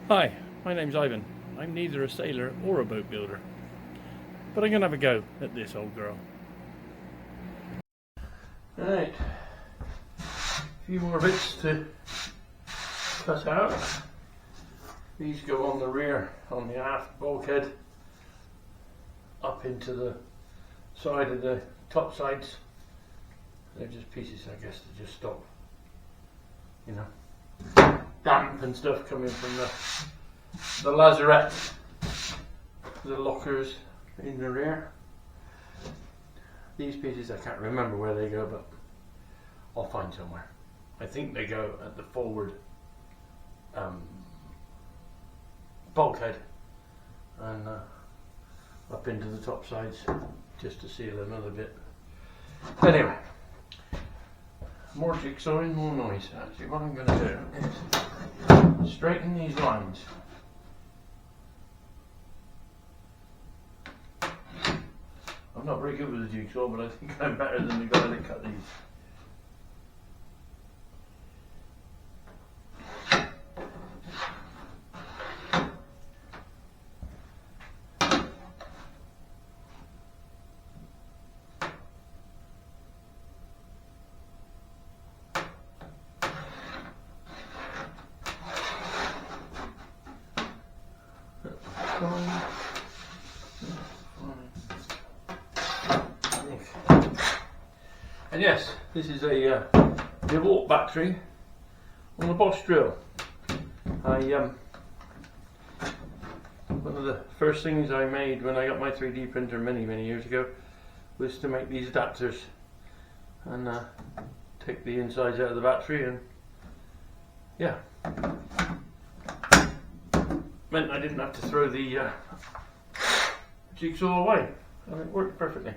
Hi, my name's Ivan. I'm neither a sailor or a boat builder, but I'm going to have a go at this old girl. Right, a few more bits to cut out. These go on the rear, on the aft bulkhead, up into the side of the top sides. They're just pieces, I guess, to just stop, damp and stuff coming from the lazarette, the lockers in the rear. These pieces, I can't remember where they go, but I'll find somewhere. I think they go at the forward bulkhead and up into the top sides just to seal another bit. Anyway, more jigsawing, more noise. Actually, what I'm going to do is straighten these lines. I'm not very good with the jigsaw, but I think I'm better than the guy that cut these. And yes, this is a DeWalt battery on a Bosch drill. One of the first things I made when I got my 3D printer many years ago was to make these adapters and take the insides out of the battery, and yeah, meant I didn't have to throw the jigsaw away, and it worked perfectly.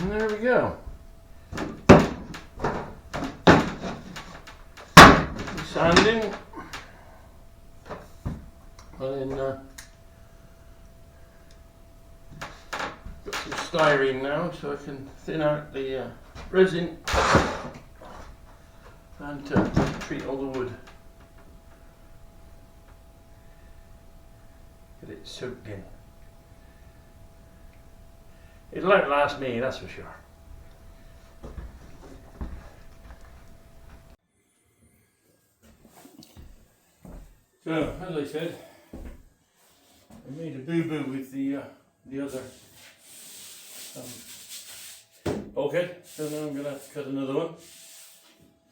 And there we go. Sanding. And then got some styrene now, so I can thin out the resin and treat all the wood. Get it soaked in. It'll outlast me, that's for sure. So, as I said, I made a boo-boo with the other bulkhead, so now I'm going to have to cut another one.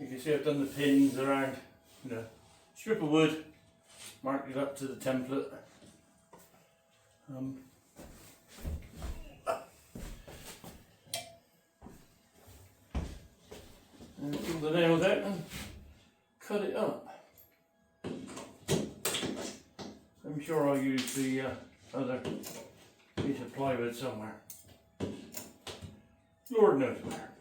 You can see I've done the pins around, strip of wood, marked it up to the template. And pull the nails out and cut it up. I'm sure I'll use the other piece of plywood somewhere. Lord knows where.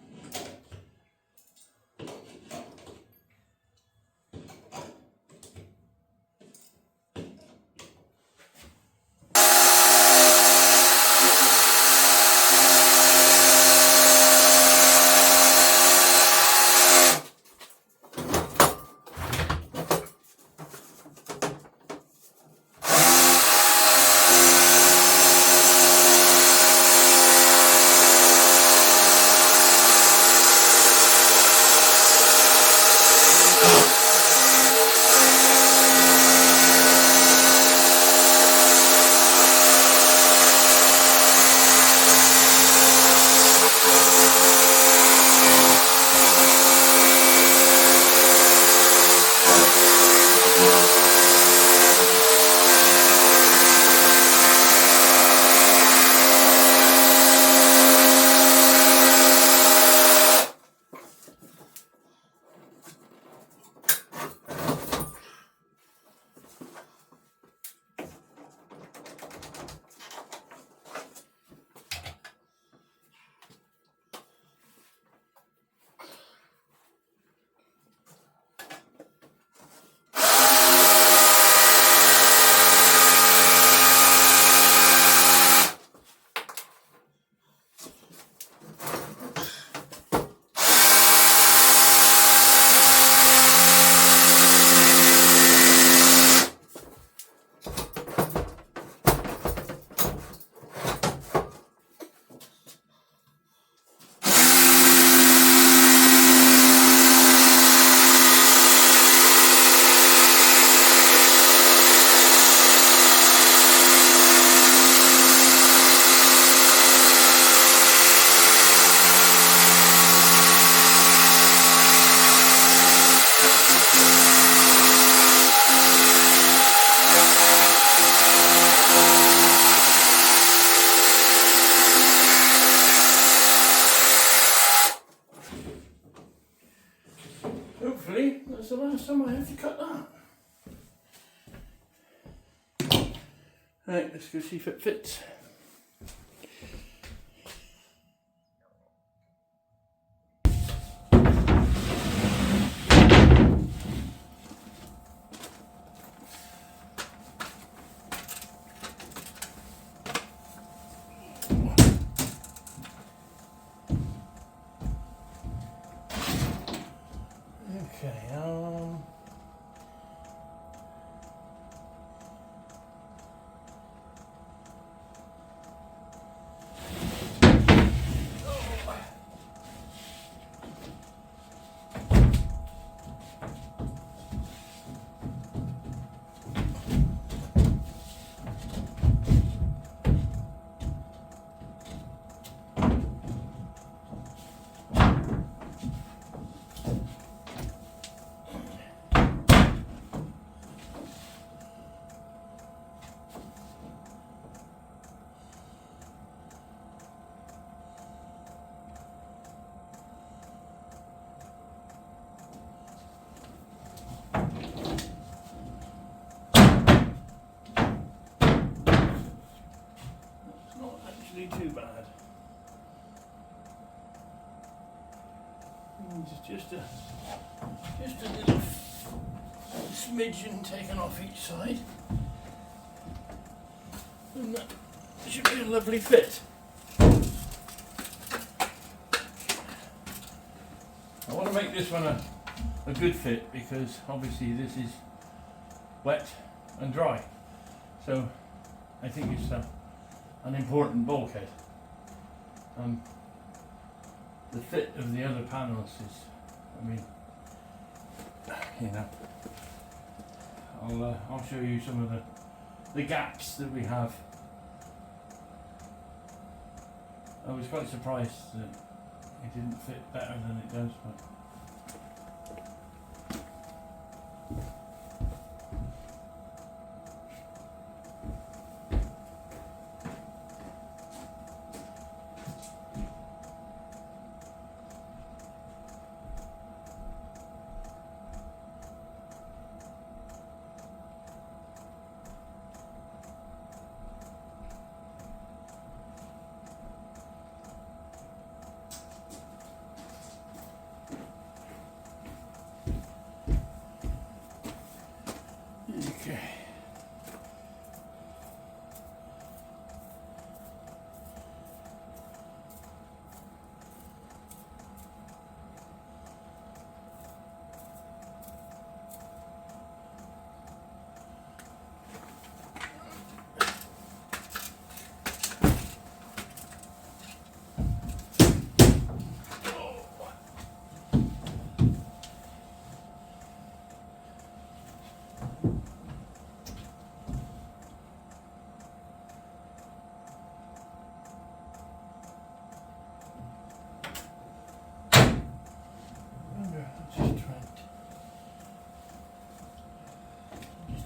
Hopefully that's the last time I have to cut that. Right, let's go see if it fits. Okay, too bad. Just a little smidgen taken off each side, and that should be a lovely fit. I want to make this one a good fit because obviously this is wet and dry, so I think it's an important bulkhead. The fit of the other panels is, I mean, you know, I'll show you some of the gaps that we have. I was quite surprised that it didn't fit better than it does, but okay.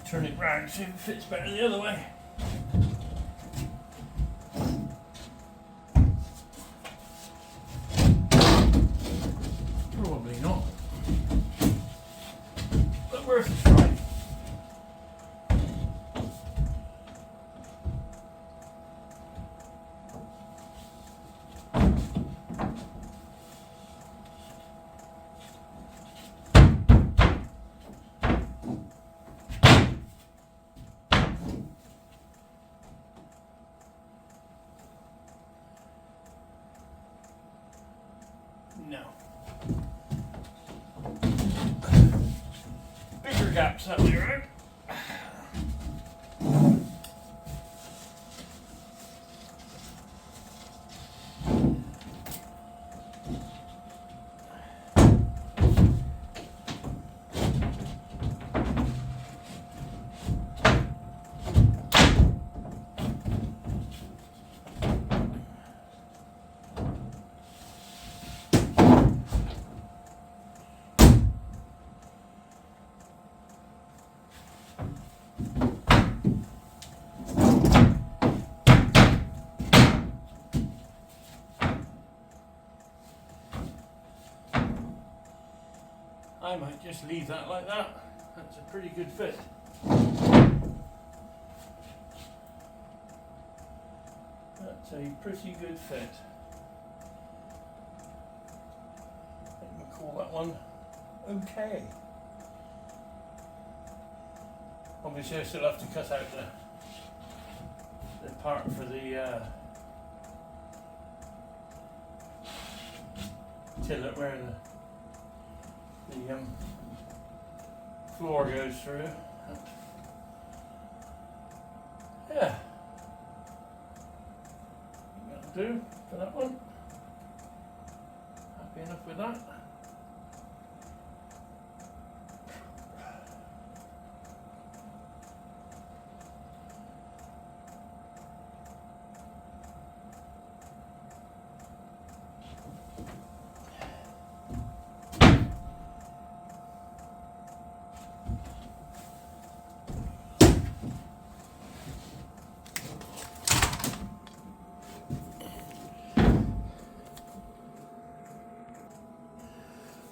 Turn it round so it fits better the other way. Probably not, but worth a try. No. Bigger gaps up there, right? I might just leave that like that. That's a pretty good fit. That's a pretty good fit. I think we'll call that one okay. Obviously I still have to cut out the part for the tillet where the floor goes through. Yeah, that'll do for that one. Happy enough with that.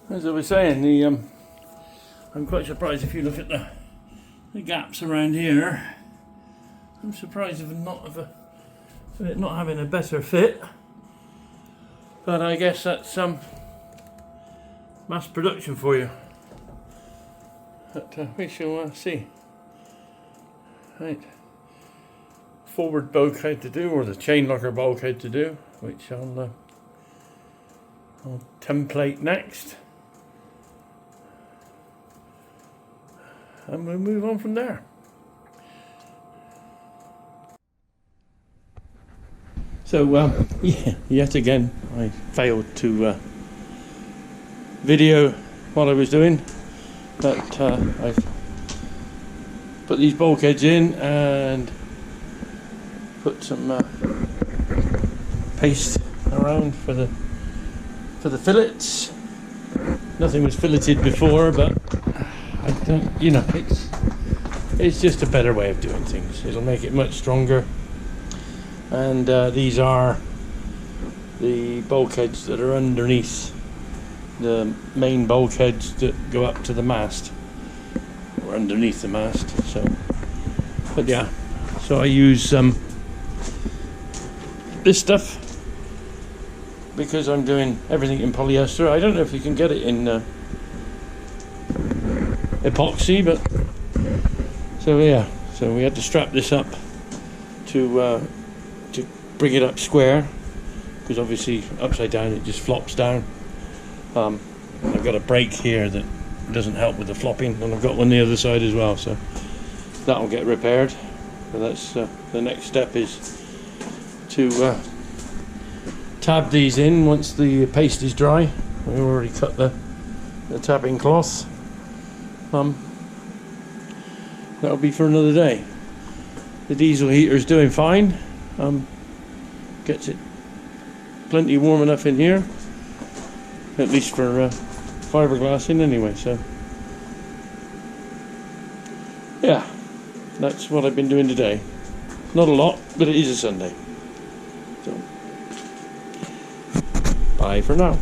As I was saying, I'm quite surprised if you look at the gaps around here. I'm surprised of it not having a better fit. But I guess that's mass production for you. But we shall see. Right. Forward bulkhead to do, or the chain locker bulkhead to do, which I'll template next. And we'll move on from there. So yeah, yet again I failed to video what I was doing, but I've put these bulkheads in and put some paste around for the fillets. Nothing was filleted before, but I don't, you know, it's just a better way of doing things. It'll make it much stronger. And these are the bulkheads that are underneath the main bulkheads that go up to the mast, or underneath the mast. So, but yeah, so I use this stuff because I'm doing everything in polyester. I don't know if you can get it in epoxy, but so yeah, so we had to strap this up to bring it up square, because obviously upside down it just flops down. I've got a brake here that doesn't help with the flopping, and I've got one the other side as well, so that will get repaired. So that's the next step, is to tab these in once the paste is dry. We've already cut the tabbing cloth. That'll be for another day. The diesel heater is doing fine. Gets it plenty warm enough in here, at least for fiberglassing anyway. So yeah, that's what I've been doing today. Not a lot, but it is a Sunday. So bye for now.